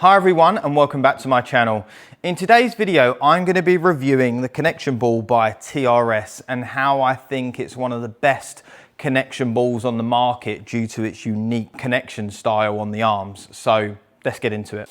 Hi everyone and welcome back to my channel. In today's video, I'm going to be reviewing the Connection Ball by TRS and how I think it's one of the best connection balls on the market due to its unique connection style on the arms. So let's get into it.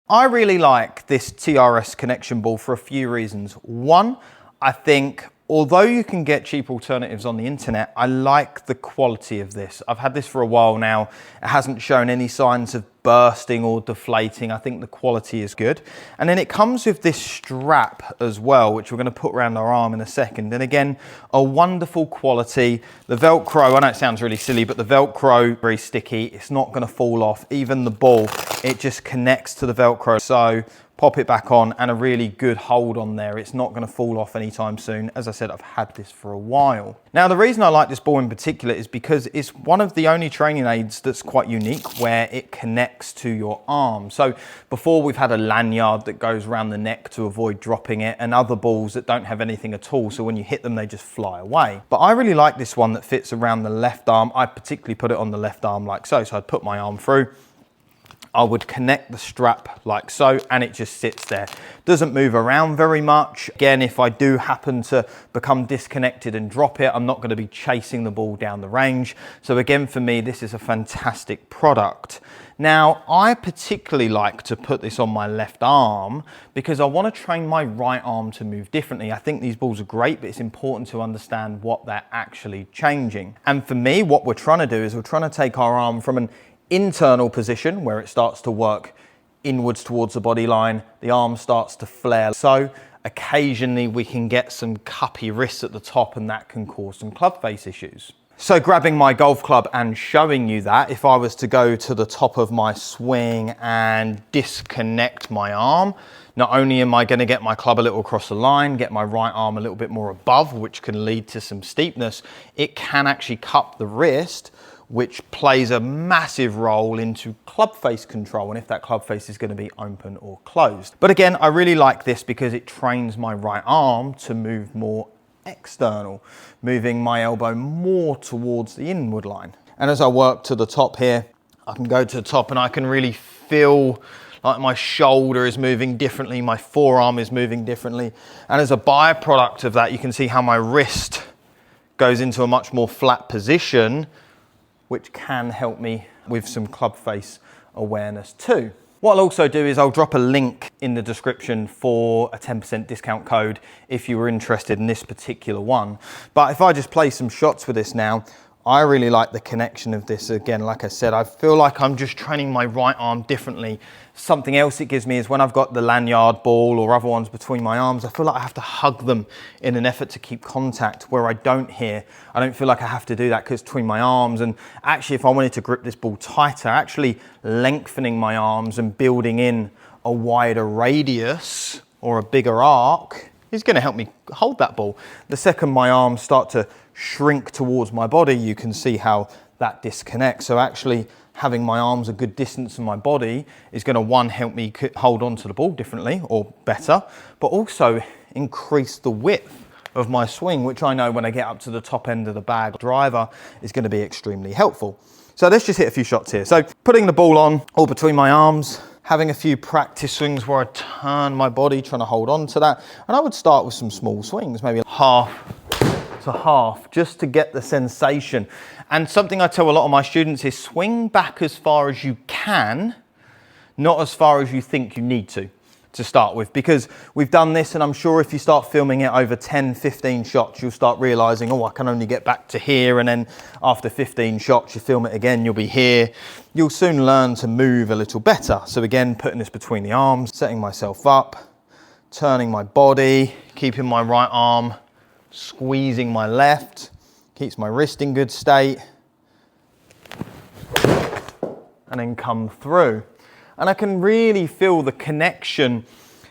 I really like this TRS Connection Ball for a few reasons. One, I think although you can get cheap alternatives on the internet, I like the quality of this. I've had this for a while now. It hasn't shown any signs of bursting or deflating. I think the quality is good. And then it comes with this strap as well, which we're going to put around our arm in a second. And again, a wonderful quality. The Velcro, I know it sounds really silly, but the Velcro, very sticky. It's not going to fall off. Even the ball, it just connects to the Velcro. So pop it back on and a really good hold on there. It's not going to fall off anytime soon. As I said, I've had this for a while. Now, the reason I like this ball in particular is because it's one of the only training aids that's quite unique where it connects to your arm. So before we've had a lanyard that goes around the neck to avoid dropping it and other balls that don't have anything at all. So when you hit them, they just fly away. But I really like this one that fits around the left arm. I particularly put it on the left arm like so. So I'd put my arm through. I would connect the strap like so, and it just sits there. Doesn't move around very much. Again, if I do happen to become disconnected and drop it, I'm not going to be chasing the ball down the range. So again, for me, this is a fantastic product. Now, I particularly like to put this on my left arm because I want to train my right arm to move differently. I think these balls are great, but it's important to understand what they're actually changing. And for me, what we're trying to do is we're trying to take our arm from an internal position where it starts to work inwards towards the body line, the arm starts to flare. So occasionally we can get some cuppy wrists at the top and that can cause some club face issues. So grabbing my golf club and showing you that, if I was to go to the top of my swing and disconnect my arm, not only am I going to get my club a little across the line, get my right arm a little bit more above, which can lead to some steepness, it can actually cup the wrist, which plays a massive role into club face control and if that club face is going to be open or closed. But again, I really like this because it trains my right arm to move more external, moving my elbow more towards the inward line. And as I work to the top here, I can go to the top and I can really feel like my shoulder is moving differently, my forearm is moving differently. And as a byproduct of that, you can see how my wrist goes into a much more flat position, which can help me with some club face awareness too. What I'll also do is I'll drop a link in the description for a 10% discount code if you were interested in this particular one. But if I just play some shots with this now, I really like the connection of this. Again, like I said, I feel like I'm just training my right arm differently. Something else it gives me is when I've got the lanyard ball or other ones between my arms, I feel like I have to hug them in an effort to keep contact where I don't here. I don't feel like I have to do that because it's between my arms. And actually, if I wanted to grip this ball tighter, actually lengthening my arms and building in a wider radius or a bigger arc is going to help me hold that ball. The second my arms start to shrink towards my body, you can see how that disconnects. So actually having my arms a good distance from my body is going to, one, help me hold on to the ball differently or better, but also increase the width of my swing, which I know when I get up to the top end of the bag driver is going to be extremely helpful. So let's just hit a few shots here. So putting the ball on all between my arms, having a few practice swings where I turn my body, trying to hold on to that. And I would start with some small swings, maybe half to half, just to get the sensation. And something I tell a lot of my students is swing back as far as you can, not as far as you think you need to start with, because we've done this and I'm sure if you start filming it over 10, 15 shots, you'll start realizing, oh, I can only get back to here. And then after 15 shots, you film it again, you'll be here. You'll soon learn to move a little better. So again, putting this between the arms, setting myself up, turning my body, keeping my right arm, squeezing my left, keeps my wrist in good state, and then come through. And I can really feel the connection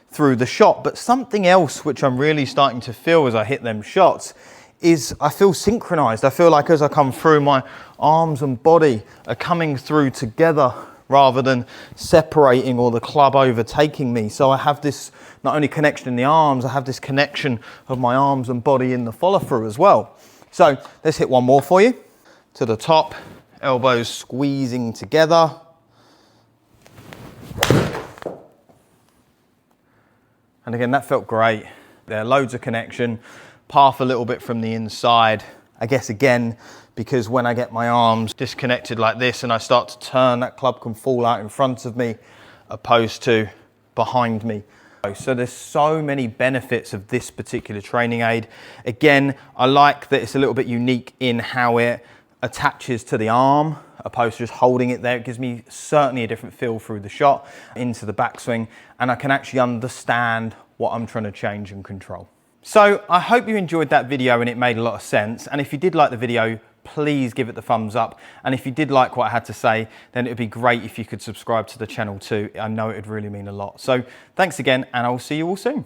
through the shot. But something else which I'm really starting to feel as I hit them shots is I feel synchronized. I feel like as I come through, my arms and body are coming through together rather than separating or the club overtaking me. So I have this not only connection in the arms, I have this connection of my arms and body in the follow through as well. So let's hit one more for you. To the top, elbows squeezing together. And again, that felt great. There, loads of connection, path a little bit from the inside. I guess again, because when I get my arms disconnected like this and I start to turn, that club can fall out in front of me opposed to behind me. So there's so many benefits of this particular training aid. Again, I like that it's a little bit unique in how it attaches to the arm opposed to just holding it there. It gives me certainly a different feel through the shot into the backswing, and I can actually understand what I'm trying to change and control. So I hope you enjoyed that video and it made a lot of sense. And if you did like the video, please give it the thumbs up. And if you did like what I had to say, then it'd be great if you could subscribe to the channel too. I know it'd really mean a lot. So thanks again, and I'll see you all soon.